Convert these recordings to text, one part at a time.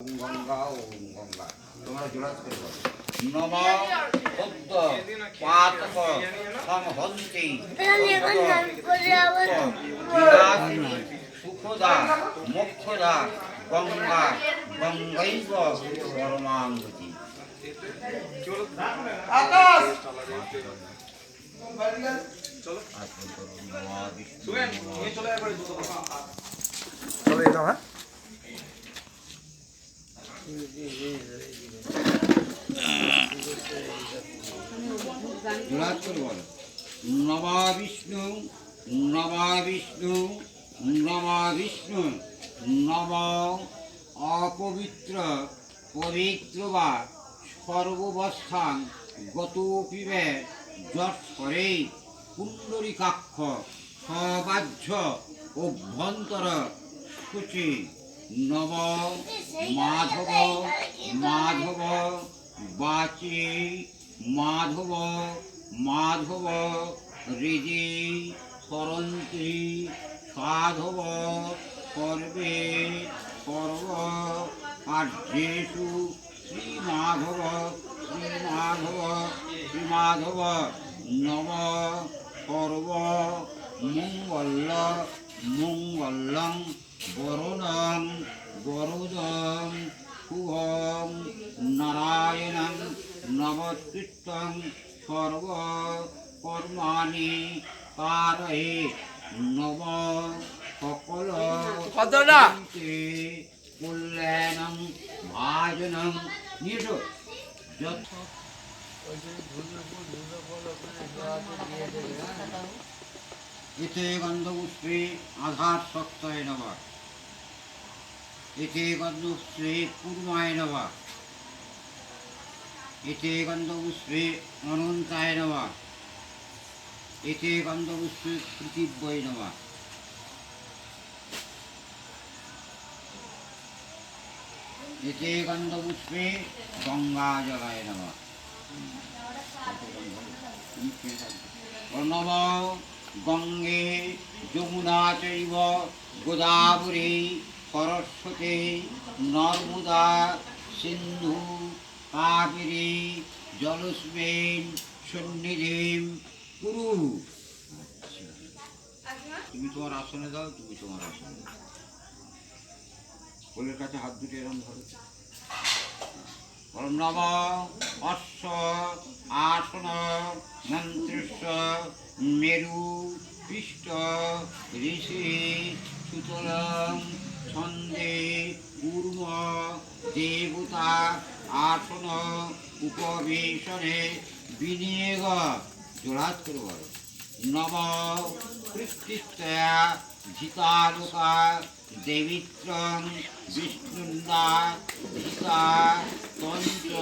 গঙ্গা ওম গঙ্গা তোমরা জোড়া করে বলো নম বুদ্ধ পাতক সমহন্তি সুখদা মোক্ষদা গঙ্গা গঙ্গৈব পরমাঙ্গতি আকাশ চলো শুনেন নিয়ে চলে একবার চলে যাও হ্যাঁ নমা বিষ্ণু নমা বিষ্ণু নমা বিষ্ণু নম অপবিত্র পবিত্র বা সর্ববস্থান গতোপিবে যৎপরে পুণ্ডরিকাক্ষ সবাহ্য অভ্যন্তর শুচি নব মাধব মাধব বাচি মাধব মাধব হৃদি সরন্তি সাধব সর্বে সর্ব কার্যেষু শ্রীমাধব শ্রীমাধব শ্রীমাধব নম সর্ব মঙ্গল মঙ্গলং বরুণং বরুদং শুভং নারায়ণং নমস্কৃত্যং সর্ব কর্মাণি কারয়ে নম সকল কল্যাণং ভাজনং নিজ এতে গন্ধপুষ্পে আধার শক্তায় নমঃ এতে গন্ধপুষ্পে কুর্মায় নমঃ এতে গন্ধপুষ্পে অনন্তায় নমঃ এতে গন্ধপুষ্পে পৃথিব্যয় নমঃ এতে গন্ধপুষ্পে গঙ্গা জলায় নমঃ নম গঙ্গে যমুনা চৈব গোদাবরী সরস্বতী নর্মদা সিন্ধু কাবেরী জলস্মিন সন্নিধিম কুরু। তুমি তোমার আসনে দাও, তুমি তোমার আসনে কোলের কাছে হাত দুটো এরম ধরো। নম অশ্ব আসন মন্ত্রস্য মেরু পৃষ্ঠ ঋষি সুতরাং ছন্দে পূর্ব দেবতা আসন উপবেশনে বিনিয়োগ জোড়াত করে বলো নব পৃষ্ঠিস্তয়া ধিতালোকা দেবিত্রং বিষ্ণুন্দা ধিতা তন্ত্র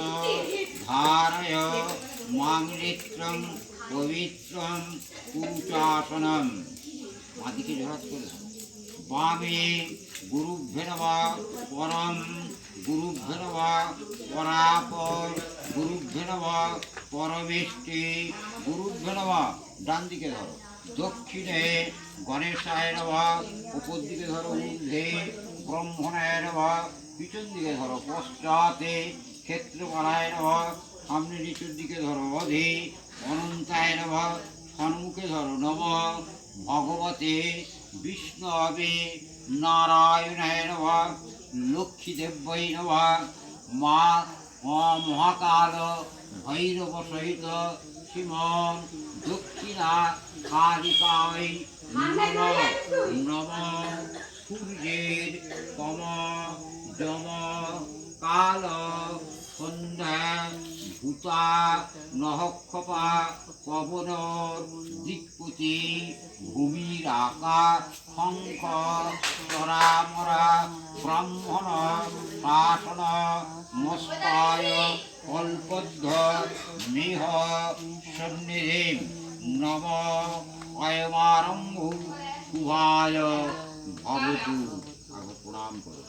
ধারয় মাংরিত্রং পবিত্রং পুরুষাসনম। মাদিকে জোড়াত করে বামে গুরুভ্যো নমঃ পরম গুরুভ্যো নমঃ পরাপর গুরুভ্যো নমঃ পরমেষ্টি গুরুভ্যো নমঃ। ডান দিকে ধরো দক্ষিণে গণেশায় নমঃ, উপর দিকে ধরো ঊর্ধ্বে ব্রহ্মণায় নমঃ, পিছন দিকে ধরো পশ্চাতে ক্ষেত্রপালায় নমঃ, সামনে নিচুর দিকে ধরো অধে অনন্তায় নমঃ, সম্মুখে ধরো নমঃ ভগবতে বিষ্ণবে নারায়ণায় নমঃ, লক্ষ্মীদেব্যৈ নমঃ, মা মহাকাল ভৈরব সহিত শ্রীমন দক্ষিণা কালিকায় নমঃ। নমঃ সূর্যের তম যম কাল সন্ধ্যা ভূতা নহক্ষপা পবন দিক্পতি ভূমির আকাশ শঙ্খ তরামরা ব্রাহ্মণ শাসন মস্তায় কল্পদ্ধ মেহ সন্নিধিম নম অয়মারম্ভ শুভায় ভবতু। প্রণাম করো।